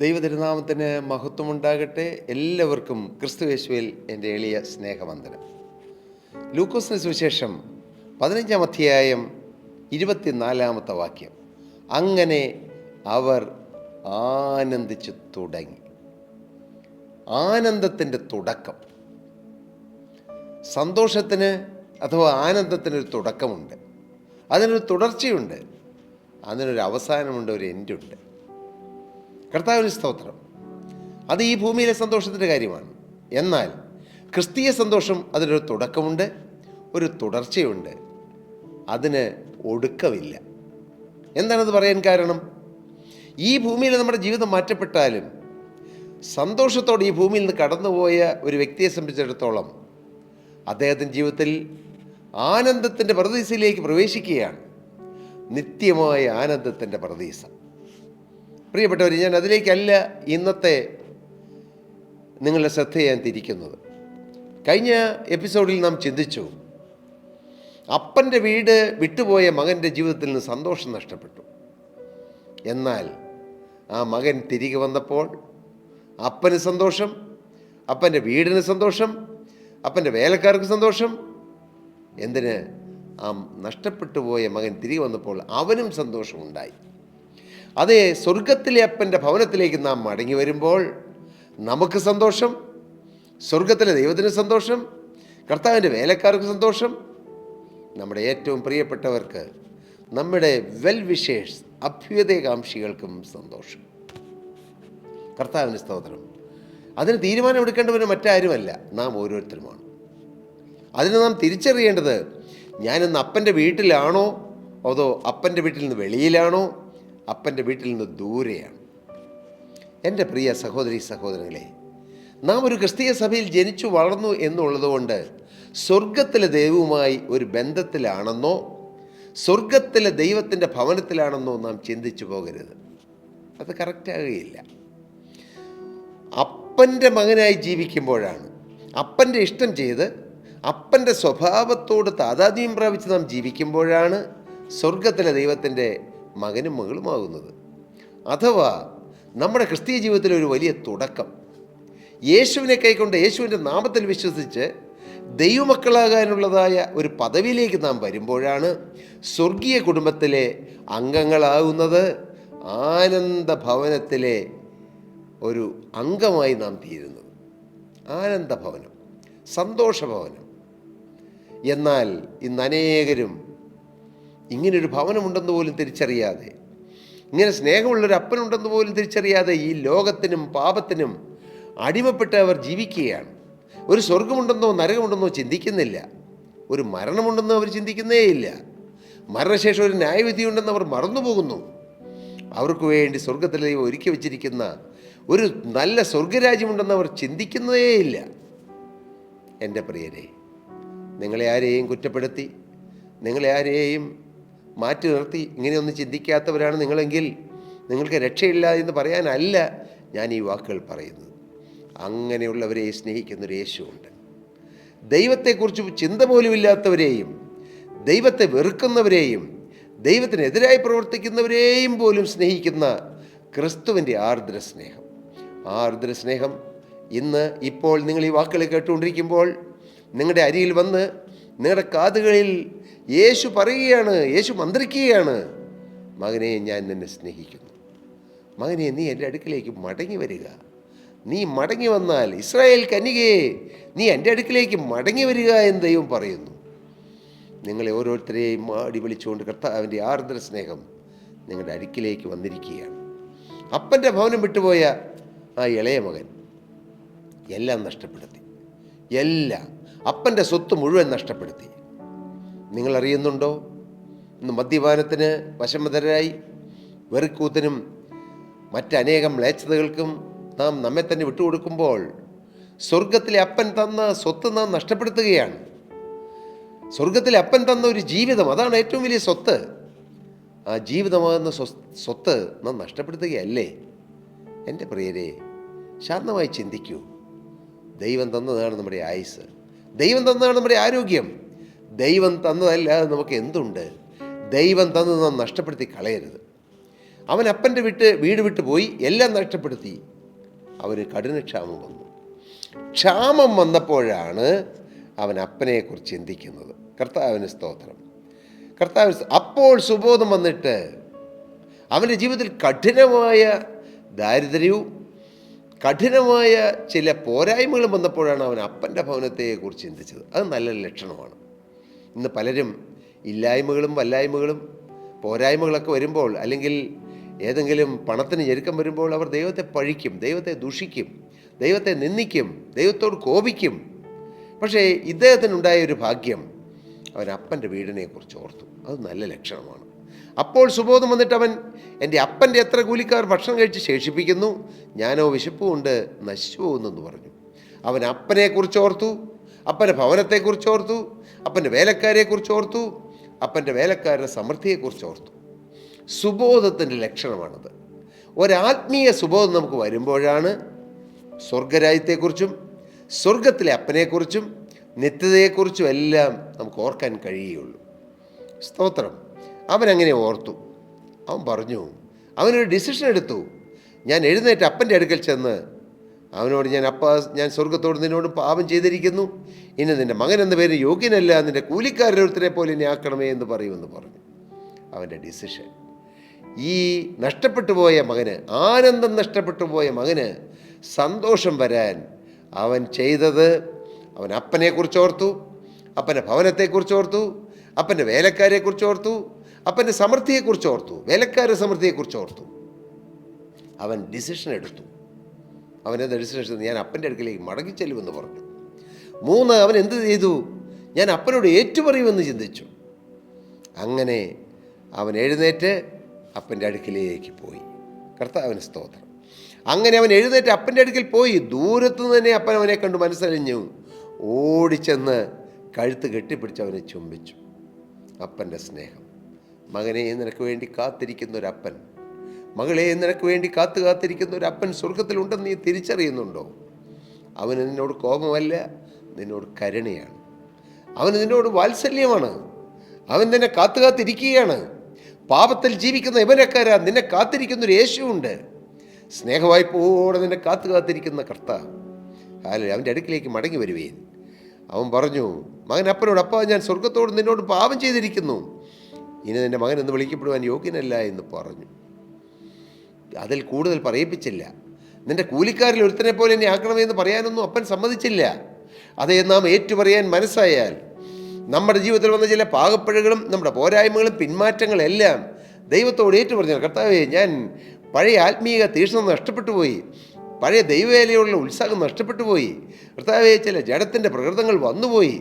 ദൈവതിരുനാമത്തിന് മഹത്വമുണ്ടാകട്ടെ. എല്ലാവർക്കും ക്രിസ്തുയേശുവിൽ എൻ്റെ എളിയ സ്നേഹവന്ദനം. ലൂക്കോസിന് സുവിശേഷം 15-ാം അധ്യായം 24-ാമത്തെ വാക്യം. അങ്ങനെ അവർ ആനന്ദിച്ചു തുടങ്ങി. ആനന്ദത്തിൻ്റെ തുടക്കം. സന്തോഷത്തിന് അഥവാ ആനന്ദത്തിനൊരു തുടക്കമുണ്ട്, അതിനൊരു തുടർച്ചയുണ്ട്, അതിനൊരു അവസാനമുണ്ട്, ഒരു എൻഡുണ്ട്. കർത്താവിന് സ്തോത്രം. അത് ഈ ഭൂമിയിലെ സന്തോഷത്തിൻ്റെ കാര്യമാണ്. എന്നാൽ ക്രിസ്തീയ സന്തോഷം അതിനൊരു തുടക്കമുണ്ട്, ഒരു തുടർച്ചയുണ്ട്, അതിന് ഒടുക്കമില്ല. എന്താണത് പറയാൻ കാരണം? ഈ ഭൂമിയിൽ നമ്മുടെ ജീവിതം മാറ്റപ്പെട്ടാലും സന്തോഷത്തോടെ ഈ ഭൂമിയിൽ നിന്ന് കടന്നുപോയ ഒരു വ്യക്തിയെ സംബന്ധിച്ചിടത്തോളം അദ്ദേഹത്തിൻ്റെ ജീവിതത്തിൽ ആനന്ദത്തിൻ്റെ പറുദീസയിലേക്ക് പ്രവേശിക്കുകയാണ്. നിത്യമായ ആനന്ദത്തിൻ്റെ പറുദീസ. പ്രിയപ്പെട്ടവർ, ഞാൻ അതിലേക്കല്ല ഇന്നത്തെ നിങ്ങളുടെ ശ്രദ്ധ ഞാൻ തിരിക്കുന്നത്. കഴിഞ്ഞ എപ്പിസോഡിൽ നാം ചിന്തിച്ചു, അപ്പൻ്റെ വീട് വിട്ടുപോയ മകൻ്റെ ജീവിതത്തിൽ നിന്ന് സന്തോഷം നഷ്ടപ്പെട്ടു. എന്നാൽ ആ മകൻ തിരികെ വന്നപ്പോൾ അപ്പന് സന്തോഷം, അപ്പൻ്റെ വീടിന് സന്തോഷം, അപ്പൻ്റെ വേലക്കാർക്ക് സന്തോഷം. എന്തിന്? ആ നഷ്ടപ്പെട്ടു പോയ മകൻ തിരികെ വന്നപ്പോൾ അവനും സന്തോഷമുണ്ടായി. അതേ, സ്വർഗത്തിലെ അപ്പൻ്റെ ഭവനത്തിലേക്ക് നാം മടങ്ങി വരുമ്പോൾ നമുക്ക് സന്തോഷം, സ്വർഗത്തിലെ ദൈവത്തിന് സന്തോഷം, കർത്താവിൻ്റെ വേലക്കാർക്ക് സന്തോഷം, നമ്മുടെ ഏറ്റവും പ്രിയപ്പെട്ടവർക്ക്, നമ്മുടെ വെൽ വിഷേഴ്സ്, അഭ്യുദയകാംക്ഷികൾക്കും സന്തോഷം. കർത്താവിന് സ്തോത്രം. അതിന് തീരുമാനമെടുക്കേണ്ടവന് മറ്റാരുമല്ല, നാം ഓരോരുത്തരുമാണ്. അതിന് നാം തിരിച്ചറിയേണ്ടത്, ഞാനിന്ന് അപ്പൻ്റെ വീട്ടിലാണോ അതോ അപ്പൻ്റെ വീട്ടിൽ നിന്ന് വെളിയിലാണോ, അപ്പൻ്റെ വീട്ടിൽ നിന്ന് ദൂരെയാണ്. എൻ്റെ പ്രിയ സഹോദരി സഹോദരങ്ങളെ, നാം ഒരു ക്രിസ്തീയ സഭയിൽ ജനിച്ചു വളർന്നു എന്നുള്ളതുകൊണ്ട് സ്വർഗത്തിലെ ദൈവവുമായി ഒരു ബന്ധത്തിലാണെന്നോ സ്വർഗത്തിലെ ദൈവത്തിൻ്റെ ഭവനത്തിലാണെന്നോ നാം ചിന്തിച്ചു പോകരുത്. അത് കറക്റ്റാകുകയില്ല. അപ്പൻ്റെ മകനായി ജീവിക്കുമ്പോഴാണ്, അപ്പൻ്റെ ഇഷ്ടം ചെയ്ത് അപ്പൻ്റെ സ്വഭാവത്തോട് താതാത്മ്യം പ്രാപിച്ച് നാം ജീവിക്കുമ്പോഴാണ് സ്വർഗത്തിലെ ദൈവത്തിൻ്റെ മകനും മകളുമാകുന്നത്. അഥവാ നമ്മുടെ ക്രിസ്തീയ ജീവിതത്തിലെ ഒരു വലിയ തുടക്കം, യേശുവിനെ കൈക്കൊണ്ട് യേശുവിൻ്റെ നാമത്തിൽ വിശ്വസിച്ച് ദൈവമക്കളാകാനുള്ളതായ ഒരു പദവിയിലേക്ക് നാം വരുമ്പോഴാണ് സ്വർഗീയ കുടുംബത്തിലെ അംഗങ്ങളാകുന്നത്. ആനന്ദഭവനത്തിലെ ഒരു അംഗമായി നാം തീരുന്നത്. ആനന്ദഭവനം, സന്തോഷഭവനം. എന്നാൽ ഇന്ന് അനേകരും ഇങ്ങനൊരു ഭവനമുണ്ടെന്ന് പോലും തിരിച്ചറിയാതെ, ഇങ്ങനെ സ്നേഹമുള്ളൊരു അപ്പനുണ്ടെന്ന് പോലും തിരിച്ചറിയാതെ ഈ ലോകത്തിനും പാപത്തിനും അടിമപ്പെട്ട് അവർ ജീവിക്കുകയാണ്. ഒരു സ്വർഗമുണ്ടെന്നോ നരകമുണ്ടെന്നോ ചിന്തിക്കുന്നില്ല. ഒരു മരണമുണ്ടെന്നോ അവർ ചിന്തിക്കുന്നേയില്ല. മരണശേഷം ഒരു ന്യായവിധിയുണ്ടെന്ന് അവർ മറന്നുപോകുന്നു. അവർക്ക് വേണ്ടി സ്വർഗത്തിലെ ദൈവം ഒരുക്കി വച്ചിരിക്കുന്ന ഒരു നല്ല സ്വർഗരാജ്യമുണ്ടെന്ന് അവർ ചിന്തിക്കുന്നതേയില്ല. എൻ്റെ പ്രിയരെ, നിങ്ങളെ ആരെയും കുറ്റപ്പെടുത്തി, നിങ്ങളെ ആരെയും മാറ്റി നിർത്തി ഇങ്ങനെയൊന്നും ചിന്തിക്കാത്തവരാണ് നിങ്ങളെങ്കിൽ നിങ്ങൾക്ക് രക്ഷയില്ല എന്ന് പറയാനല്ല ഞാൻ ഈ വാക്കുകൾ പറയുന്നത്. അങ്ങനെയുള്ളവരെ സ്നേഹിക്കുന്നൊരു യേശുവുണ്ട്. ദൈവത്തെക്കുറിച്ച് ചിന്ത പോലുമില്ലാത്തവരെയും, ദൈവത്തെ വെറുക്കുന്നവരെയും, ദൈവത്തിനെതിരായി പ്രവർത്തിക്കുന്നവരെയും പോലും സ്നേഹിക്കുന്ന ക്രിസ്തുവിൻ്റെ ആർദ്ര സ്നേഹം. ആർദ്ര സ്നേഹം ഇന്ന് ഇപ്പോൾ നിങ്ങൾ ഈ വാക്കുകൾ കേട്ടുകൊണ്ടിരിക്കുമ്പോൾ നിങ്ങളുടെ അരികിൽ വന്ന് നിങ്ങളുടെ കാതുകളിൽ യേശു പറയുകയാണ്, യേശു മന്ത്രിക്കുകയാണ്, മകനെ, ഞാൻ നിന്നെ സ്നേഹിക്കുന്നു. മകനെ, നീ എൻ്റെ അടുക്കിലേക്ക് മടങ്ങി വരിക. നീ മടങ്ങി വന്നാൽ, ഇസ്രായേൽ കന്യകയെ, നീ എൻ്റെ അടുക്കിലേക്ക് മടങ്ങി വരിക എന്ന് ദൈവം പറയുന്നു. നിങ്ങളെ ഓരോരുത്തരെയും മാടി വിളിച്ചുകൊണ്ട് കർത്താവിൻ്റെ ആർദ്ര സ്നേഹം നിങ്ങളുടെ അടുക്കിലേക്ക് വന്നിരിക്കുകയാണ്. അപ്പൻ്റെ ഭവനം വിട്ടുപോയ ആ ഇളയ മകൻ എല്ലാം നഷ്ടപ്പെടുത്തി. എല്ലാം, അപ്പൻ്റെ സ്വത്ത് മുഴുവൻ നഷ്ടപ്പെടുത്തി. നിങ്ങളറിയുന്നുണ്ടോ? ഇന്ന് മദ്യപാനത്തിന് വശംവദരായി വെറിക്കൂത്തിനും മറ്റനേകം മ്ലേച്ഛതകൾക്കും നാം നമ്മെ തന്നെ വിട്ടുകൊടുക്കുമ്പോൾ സ്വർഗത്തിലെ അപ്പൻ തന്ന സ്വത്ത് നാം നഷ്ടപ്പെടുത്തുകയാണ്. സ്വർഗത്തിലെ അപ്പൻ തന്ന ഒരു ജീവിതം, അതാണ് ഏറ്റവും വലിയ സ്വത്ത്. ആ ജീവിതമാകുന്ന സ്വത്ത് നാം നഷ്ടപ്പെടുത്തുകയല്ലേ? എൻ്റെ പ്രിയരെ, ശാന്തമായി ചിന്തിക്കൂ. ദൈവം തന്നതാണ് നമ്മുടെ ആയുസ്, ദൈവം തന്നതാണ് നമ്മുടെ ആരോഗ്യം. ദൈവം തന്നതല്ലാതെ നമുക്ക് എന്തുണ്ട്? ദൈവം തന്നത് നാം നഷ്ടപ്പെടുത്തി കളയരുത്. അവൻ അപ്പൻ്റെ വീട് വിട്ട് പോയി, എല്ലാം നഷ്ടപ്പെടുത്തി. അവന് കഠിനക്ഷാമം വന്നു. ക്ഷാമം വന്നപ്പോഴാണ് അവൻ അപ്പനെക്കുറിച്ച് ചിന്തിക്കുന്നത്. കർത്താവിന് സ്തോത്രം. അപ്പോൾ സുബോധം വന്നിട്ട് അവൻ്റെ ജീവിതത്തിൽ കഠിനമായ ദാരിദ്ര്യവും കഠിനമായ ചില പോരായ്മകളും വന്നപ്പോഴാണ് അവൻ അപ്പൻ്റെ ഭവനത്തെക്കുറിച്ച് ചിന്തിച്ചത്. അത് നല്ലൊരു ലക്ഷണമാണ്. ഇന്ന് പലരും ഇല്ലായ്മകളും വല്ലായ്മകളും പോരായ്മകളൊക്കെ വരുമ്പോൾ, അല്ലെങ്കിൽ ഏതെങ്കിലും പണത്തിന് ഞെരുക്കം വരുമ്പോൾ അവർ ദൈവത്തെ പഴിക്കും, ദൈവത്തെ ദുഷിക്കും, ദൈവത്തെ നിന്ദിക്കും, ദൈവത്തോട് കോപിക്കും. പക്ഷേ ഇദ്ദേഹത്തിനുണ്ടായ ഒരു ഭാഗ്യം, അവൻ അപ്പൻ്റെ വീടിനെക്കുറിച്ച് ഓർത്തു. അത് നല്ല ലക്ഷണമാണ്. അപ്പോൾ സുബോധം വന്നിട്ട് അവൻ, എൻ്റെ അപ്പൻ്റെ എത്ര കൂലിക്കാർ ഭക്ഷണം കഴിച്ച് ശേഷിപ്പിക്കുന്നു, ഞാനോ വിശപ്പ് കൊണ്ട് നശിച്ചു പോകുന്നെന്ന് പറഞ്ഞു. അവൻ അപ്പനെക്കുറിച്ച് ഓർത്തു, അപ്പൻ്റെ ഭവനത്തെക്കുറിച്ച് ഓർത്തു, അപ്പൻ്റെ വേലക്കാരെക്കുറിച്ച് ഓർത്തു, അപ്പൻ്റെ വേലക്കാരുടെ സമൃദ്ധിയെക്കുറിച്ച് ഓർത്തു. സുബോധത്തിൻ്റെ ലക്ഷണമാണത്. ഒരാത്മീയ സുബോധം നമുക്ക് വരുമ്പോഴാണ് സ്വർഗരാജ്യത്തെക്കുറിച്ചും സ്വർഗത്തിലെ അപ്പനെക്കുറിച്ചും നിത്യതയെക്കുറിച്ചും എല്ലാം നമുക്ക് ഓർക്കാൻ കഴിയുകയുള്ളൂ. സ്തോത്രം. അവനങ്ങനെ ഓർത്തു. അവൻ പറഞ്ഞു, അവനൊരു ഡിസിഷൻ എടുത്തു. ഞാൻ എഴുന്നേറ്റ് അപ്പൻ്റെ അടുക്കൽ ചെന്ന് അവനോട്, ഞാൻ സ്വർഗത്തോട് നിന്നോട് പാപം ചെയ്തിരിക്കുന്നു, ഇനി നിൻ്റെ മകൻ എന്ന പേര് യോഗ്യനല്ല, നിൻ്റെ കൂലിക്കാരൊരുത്തരെ പോലെ എന്നെ ആക്കണമേ എന്ന് പറയുമെന്ന് പറഞ്ഞു. അവൻ്റെ ഡിസിഷൻ. ഈ നഷ്ടപ്പെട്ടു പോയ മകന്, ആനന്ദം നഷ്ടപ്പെട്ടു പോയ മകന് സന്തോഷം വരാൻ അവൻ ചെയ്തത്, അവൻ അപ്പനെക്കുറിച്ച് ഓർത്തു, അപ്പൻ്റെ ഭവനത്തെക്കുറിച്ച് ഓർത്തു, അപ്പൻ്റെ വേലക്കാരെക്കുറിച്ച് ഓർത്തു, അപ്പൻ്റെ സമൃദ്ധിയെക്കുറിച്ച് ഓർത്തു, വേലക്കാരുടെ സമൃദ്ധിയെക്കുറിച്ച് ഓർത്തു. അവൻ ഡിസിഷൻ എടുത്തു. അവനെന്താ ഡിസിഷൻ എടുത്തത്? ഞാൻ അപ്പൻ്റെ അടുക്കലേക്ക് മടങ്ങിച്ചെല്ലുമെന്ന് പറഞ്ഞു. 3, അവൻ എന്ത് ചെയ്തു? ഞാൻ അപ്പനോട് ഏറ്റുപറയുമെന്ന് ചിന്തിച്ചു. അങ്ങനെ അവൻ എഴുന്നേറ്റ് അപ്പൻ്റെ അടുക്കിലേക്ക് പോയി. കർത്താവിന് സ്തോത്രം. അങ്ങനെ അവൻ എഴുന്നേറ്റ് അപ്പൻ്റെ അടുക്കൽ പോയി. ദൂരത്തു നിന്ന് തന്നെ അപ്പൻ അവനെ കണ്ടു മനസ്സലിഞ്ഞു. ഓടിച്ചെന്ന് കഴുത്ത് കെട്ടിപ്പിടിച്ച് അവനെ ചുംബിച്ചു. അപ്പൻ്റെ സ്നേഹം. മകനെ, നിനക്ക് വേണ്ടി കാത്തിരിക്കുന്നൊരപ്പൻ, മകളെ, നിനക്ക് വേണ്ടി കാത്തിരിക്കുന്ന ഒരു അപ്പൻ സ്വർഗത്തിലുണ്ടെന്ന് നീ തിരിച്ചറിയുന്നുണ്ടോ? അവന് നിന്നോട് കോപമല്ല, നിന്നോട് കരുണയാണ്. അവന് നിന്നോട് വാത്സല്യമാണ്. അവൻ നിന്നെ കാത്തിരിക്കുകയാണ്. പാപത്തിൽ ജീവിക്കുന്ന ഇവനക്കാരാ നിന്നെ കാത്തിരിക്കുന്നൊരു യേശുവുണ്ട്. സ്നേഹവായ്പോടെ നിന്നെ കാത്തിരിക്കുന്ന കർത്താവ്. അവൻ്റെ അടുക്കിലേക്ക് മടങ്ങി വരുവേൻ. അവൻ പറഞ്ഞു, മകൻ അപ്പനോട്, അപ്പ, ഞാൻ സ്വർഗത്തോട് നിന്നോട് പാപം ചെയ്തിരിക്കുന്നു, ഇനി നിൻ്റെ മകൻ എന്ന് വിളിക്കപ്പെടുവാൻ യോഗ്യനല്ല എന്ന് പറഞ്ഞു. അതിൽ കൂടുതൽ പറയിപ്പിച്ചില്ല. നിൻ്റെ കൂലിക്കാരിൽ ഒരുത്തനെ പോലെ എന്നെ ആക്കണമെന്ന് പറയാനൊന്നും അപ്പൻ സമ്മതിച്ചില്ല. അതേ നാം ഏറ്റുപറയാൻ മനസ്സായാൽ നമ്മുടെ ജീവിതത്തിൽ വന്ന ചില പാകപ്പിഴകളും നമ്മുടെ പോരായ്മകളും പിന്മാറ്റങ്ങളെല്ലാം ദൈവത്തോട് ഏറ്റുപറഞ്ഞാൽ, കർത്താവേ, ഞാൻ പഴയ ആത്മീയ തീക്ഷ്ണത നഷ്ടപ്പെട്ടു പോയി, പഴയ ദൈവവേലയുള്ള ഉത്സാഹം നഷ്ടപ്പെട്ടു പോയി, കർത്താവേ, ചില ജഡത്തിൻ്റെ പ്രകൃതങ്ങൾ വന്നുപോയി,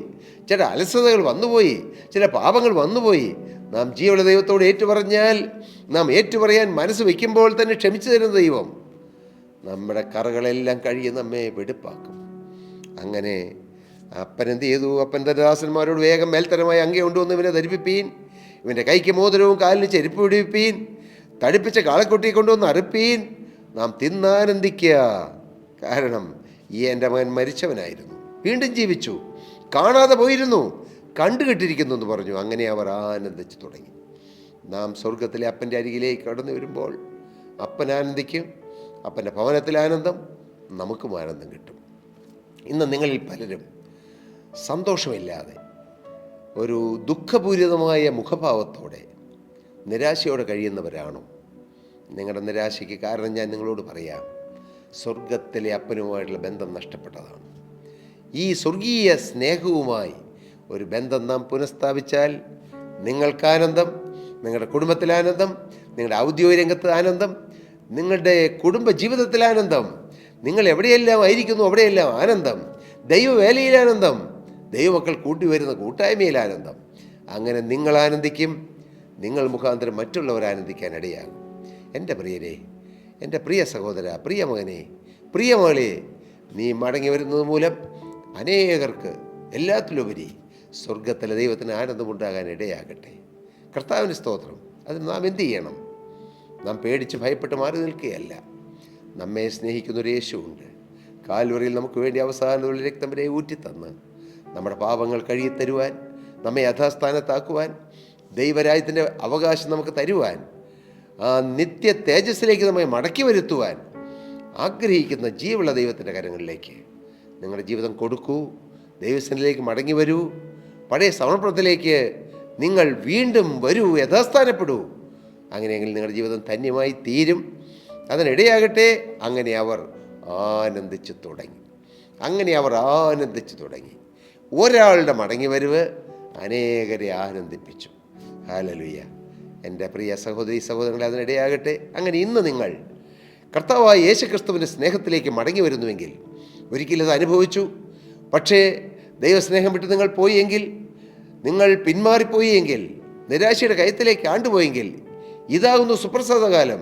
ചില അലസതകൾ വന്നുപോയി, ചില പാപങ്ങൾ വന്നുപോയി. നാം ജീവനുള്ള ദൈവത്തോട് ഏറ്റുപറഞ്ഞാൽ, നാം ഏറ്റുപറയാൻ മനസ്സ് വയ്ക്കുമ്പോൾ തന്നെ ക്ഷമിച്ചു തരുന്ന ദൈവം നമ്മുടെ കറകളെല്ലാം കഴുകി നമ്മെ വെടുപ്പാക്കും. അങ്ങനെ അപ്പൻ എന്ത് ചെയ്തു? അപ്പൻ തൻ്റെ ദാസന്മാരോട്, വേഗം മേൽത്തരമായ അങ്കി കൊണ്ടുവന്ന് ഇവനെ ധരിപ്പിപ്പീൻ, ഇവൻ്റെ കൈക്ക് മോതിരവും കാലിന് ചെരുപ്പ് പിടിപ്പിപ്പീൻ, തടിപ്പിച്ച കാളക്കുട്ടിയെ കൊണ്ടുവന്ന് അറുപ്പീൻ, നാം തിന്നാനന്ദിക്കുക. കാരണം ഈ എൻ്റെ മകൻ മരിച്ചവനായിരുന്നു, വീണ്ടും ജീവിച്ചു, കാണാതെ പോയിരുന്നു, കണ്ടുകിട്ടിരിക്കുന്നു എന്ന് പറഞ്ഞു. അങ്ങനെ അവർ ആനന്ദിച്ചു തുടങ്ങി. നാം സ്വർഗത്തിലെ അപ്പൻ്റെ അരികിലേക്ക് കടന്നു വരുമ്പോൾ അപ്പൻ ആനന്ദിക്കും. അപ്പൻ്റെ ഭവനത്തിൽ ആനന്ദം, നമുക്കും ആനന്ദം കിട്ടും. ഇന്ന് നിങ്ങളിൽ പലരും സന്തോഷമില്ലാതെ ഒരു ദുഃഖപൂരിതമായ മുഖഭാവത്തോടെ നിരാശയോടെ കഴിയുന്നവരാണോ? നിങ്ങളുടെ നിരാശയ്ക്ക് കാരണം ഞാൻ നിങ്ങളോട് പറയാം, സ്വർഗത്തിലെ അപ്പനുമായിട്ടുള്ള ബന്ധം നഷ്ടപ്പെട്ടതാണ്. ഈ സ്വർഗീയ സ്നേഹവുമായി ഒരു ബന്ധം നാം പുനഃസ്ഥാപിച്ചാൽ നിങ്ങൾക്കാനന്ദം, നിങ്ങളുടെ കുടുംബത്തിലാനന്ദം, നിങ്ങളുടെ ഔദ്യോഗിക രംഗത്ത് ആനന്ദം, നിങ്ങളുടെ കുടുംബ ജീവിതത്തിൽ ആനന്ദം, നിങ്ങൾ എവിടെയെല്ലാം ആയിരിക്കുന്നു അവിടെയെല്ലാം ആനന്ദം, ദൈവവേലയിൽ ആനന്ദം, ദൈവമക്കൾ കൂട്ടിവരുന്ന കൂട്ടായ്മയിൽ ആനന്ദം. അങ്ങനെ നിങ്ങൾ ആനന്ദിക്കും, നിങ്ങൾ മുഖാന്തരം മറ്റുള്ളവർ ആനന്ദിക്കാൻ ഇടയാകും. എൻ്റെ പ്രിയരെ, എൻ്റെ പ്രിയ സഹോദര, പ്രിയ മകനെ, പ്രിയ മകളെ, നീ മടങ്ങി വരുന്നത് മൂലം അനേകർക്ക് എല്ലാത്തിലുപരി സ്വർഗത്തിലെ ദൈവത്തിന് ആനന്ദമുണ്ടാകാൻ ഇടയാകട്ടെ. കർത്താവിന് സ്തോത്രം. അതിന് നാം എന്ത് ചെയ്യണം? നാം പേടിച്ച് ഭയപ്പെട്ട് മാറി നിൽക്കുകയല്ല. നമ്മെ സ്നേഹിക്കുന്നൊരു യേശുവുണ്ട്. കാൽവറിയിൽ നമുക്ക് വേണ്ടി അവസാനമുള്ള രക്തം വരെ ഊറ്റിത്തന്ന് നമ്മുടെ പാപങ്ങൾ കഴുകിത്തരുവാൻ, നമ്മെ യഥാസ്ഥാനത്താക്കുവാൻ, ദൈവരാജ്യത്തിൻ്റെ അവകാശം നമുക്ക് തരുവാൻ ആ നിത്യ തേജസ്സിലേക്ക് നമ്മെ മടക്കി വരുത്തുവാൻ ആഗ്രഹിക്കുന്ന ജീവുള്ള ദൈവത്തിൻ്റെ കരങ്ങളിലേക്ക് നിങ്ങളുടെ ജീവിതം കൊടുക്കൂ. ദൈവസന്നിധിയിലേക്ക് മടങ്ങി വരൂ. പഴയ സമർപ്പണത്തിലേക്ക് നിങ്ങൾ വീണ്ടും വരൂ, യഥാസ്ഥാനപ്പെടൂ. അങ്ങനെയെങ്കിൽ നിങ്ങളുടെ ജീവിതം ധന്യമായി തീരും. അതിനിടയാകട്ടെ. അങ്ങനെ അവർ ആനന്ദിച്ചു തുടങ്ങി. ഒരാളുടെ മടങ്ങി വരവ് അനേകരെ ആനന്ദിപ്പിച്ചു. ഹല്ലേലൂയ. എൻ്റെ പ്രിയ സഹോദരി സഹോദരങ്ങളെ, അതിനിടയാകട്ടെ. അങ്ങനെ ഇന്ന് നിങ്ങൾ കർത്താവായ യേശുക്രിസ്തുവിൻ്റെ സ്നേഹത്തിലേക്ക് മടങ്ങി വരുന്നുവെങ്കിൽ, ഒരിക്കലും അത് അനുഭവിച്ചു, പക്ഷേ ദൈവസ്നേഹം വിട്ട് നിങ്ങൾ പോയെങ്കിൽ, നിങ്ങൾ പിന്മാറിപ്പോയി എങ്കിൽ, നിരാശയുടെ കയത്തിലേക്ക് ആണ്ടുപോയെങ്കിൽ, ഇതാകുന്നു സുപ്രസാദകാലം,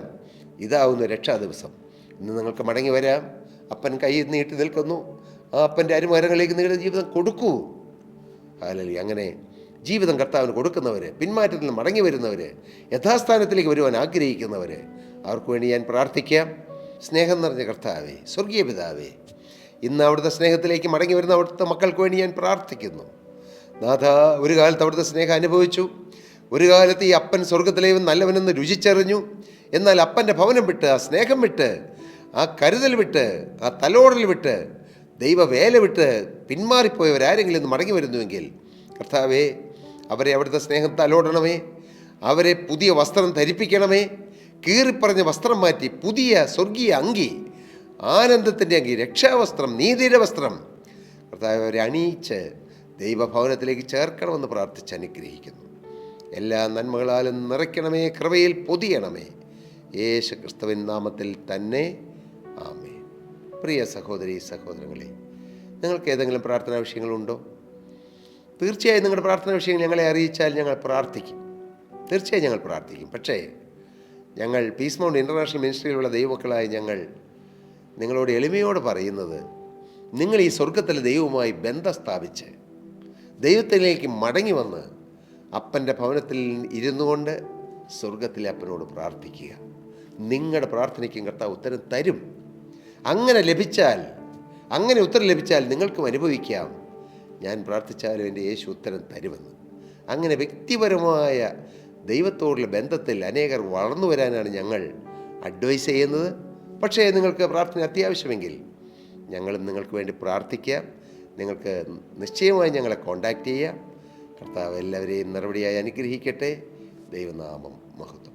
ഇതാകുന്നു രക്ഷാ ദിവസം. ഇന്ന് നിങ്ങൾക്ക് മടങ്ങി വരാം. അപ്പൻ കൈ നീട്ടി നിൽക്കുന്നു. ആ അപ്പൻ്റെ അരുമകരങ്ങളിലേക്ക് നിങ്ങളുടെ ജീവിതം കൊടുക്കൂ. ഹല്ലേലൂയ. അങ്ങനെ ജീവിതം കർത്താവിന് കൊടുക്കുന്നവർ, പിന്മാറ്റത്തിൽ നിന്ന് മടങ്ങി വരുന്നവർ, യഥാസ്ഥാനത്തിലേക്ക് വരുവാൻ ആഗ്രഹിക്കുന്നവർ, അവർക്ക് വേണ്ടി ഞാൻ പ്രാർത്ഥിക്കാം. സ്നേഹം നിറഞ്ഞ കർത്താവേ, സ്വർഗീയ പിതാവേ, ഇന്ന് അവിടുത്തെ സ്നേഹത്തിലേക്ക് മടങ്ങി വരുന്ന അവിടുത്തെ മക്കൾക്ക് വേണ്ടി ഞാൻ പ്രാർത്ഥിക്കുന്നു. നാഥ, ഒരു കാലത്ത് അവിടുത്തെ സ്നേഹം അനുഭവിച്ചു. ഒരു കാലത്ത് ഈ അപ്പൻ സ്വർഗത്തിലേയും നല്ലവനെന്ന് രുചിച്ചറിഞ്ഞു. എന്നാൽ അപ്പൻ്റെ ഭവനം വിട്ട്, ആ സ്നേഹം വിട്ട്, ആ കരുതൽ വിട്ട്, ആ തലോടൽ വിട്ട്, ദൈവവേല വിട്ട് പിന്മാറിപ്പോയവരാരെങ്കിലും ഇന്ന് മടങ്ങി വരുന്നുവെങ്കിൽ, കർത്താവേ, അവരെ അവിടുത്തെ സ്നേഹം തലോടണമേ. അവരെ പുതിയ വസ്ത്രം ധരിപ്പിക്കണമേ. കീറിപ്പറഞ്ഞ വസ്ത്രം മാറ്റി പുതിയ സ്വർഗീയ അങ്കി, ആനന്ദത്തിൻ്റെ അങ്കി, രക്ഷാവസ്ത്രം, നീതിയുടെ വസ്ത്രം കർത്താവെ അവരെ അണിയിച്ച് ദൈവഭവനത്തിലേക്ക് ചേർക്കണമെന്ന് പ്രാർത്ഥിച്ച് അനുഗ്രഹിക്കുന്നു. എല്ലാ നന്മകളാലും നിറയ്ക്കണമേ, കൃപയിൽ പൊതിയണമേ. യേശു ക്രിസ്തുവിൻ നാമത്തിൽ തന്നെ ആമേൻ. പ്രിയ സഹോദരി സഹോദരങ്ങളെ, നിങ്ങൾക്ക് ഏതെങ്കിലും പ്രാർത്ഥനാ വിഷയങ്ങളുണ്ടോ? തീർച്ചയായും നിങ്ങളുടെ പ്രാർത്ഥനാ വിഷയങ്ങൾ ഞങ്ങളെ അറിയിച്ചാൽ ഞങ്ങൾ പ്രാർത്ഥിക്കും. തീർച്ചയായും ഞങ്ങൾ പ്രാർത്ഥിക്കും. പക്ഷേ ഞങ്ങൾ പീസ് മൗണ്ട് ഇൻ്റർനാഷണൽ മിനിസ്ട്രിയിലുള്ള ദൈവമക്കളായ ഞങ്ങൾ നിങ്ങളോട് എളിമയോട് പറയുന്നത്, നിങ്ങൾ ഈ സ്വർഗത്തിലെ ദൈവവുമായി ബന്ധം സ്ഥാപിച്ച് ദൈവത്തിലേക്ക് മടങ്ങി വന്ന് അപ്പൻ്റെ ഭവനത്തിൽ ഇരുന്നു കൊണ്ട് സ്വർഗത്തിലെ അപ്പനോട് പ്രാർത്ഥിക്കുക. നിങ്ങളുടെ പ്രാർത്ഥനയ്ക്കും കർത്താവ് ഉത്തരം തരും. അങ്ങനെ ഉത്തരം ലഭിച്ചാൽ നിങ്ങൾക്കും അനുഭവിക്കാം, ഞാൻ പ്രാർത്ഥിച്ചാലും എൻ്റെ യേശു ഉത്തരം തരുമെന്ന്. അങ്ങനെ വ്യക്തിപരമായ ദൈവത്തോടുള്ള ബന്ധത്തിൽ അനേകർ വളർന്നു വരാനാണ് ഞങ്ങൾ അഡ്വൈസ് ചെയ്യുന്നത്. പക്ഷേ നിങ്ങൾക്ക് പ്രാർത്ഥന അത്യാവശ്യമെങ്കിൽ ഞങ്ങളും നിങ്ങൾക്ക് വേണ്ടി പ്രാർത്ഥിക്കാം. നിങ്ങൾക്ക് നിശ്ചയമായി ഞങ്ങളെ കോൺടാക്റ്റ് ചെയ്യാം. കർത്താവ് എല്ലാവരെയും നിറവടിയായി അനുഗ്രഹിക്കട്ടെ. ദൈവനാമം മഹത്വം.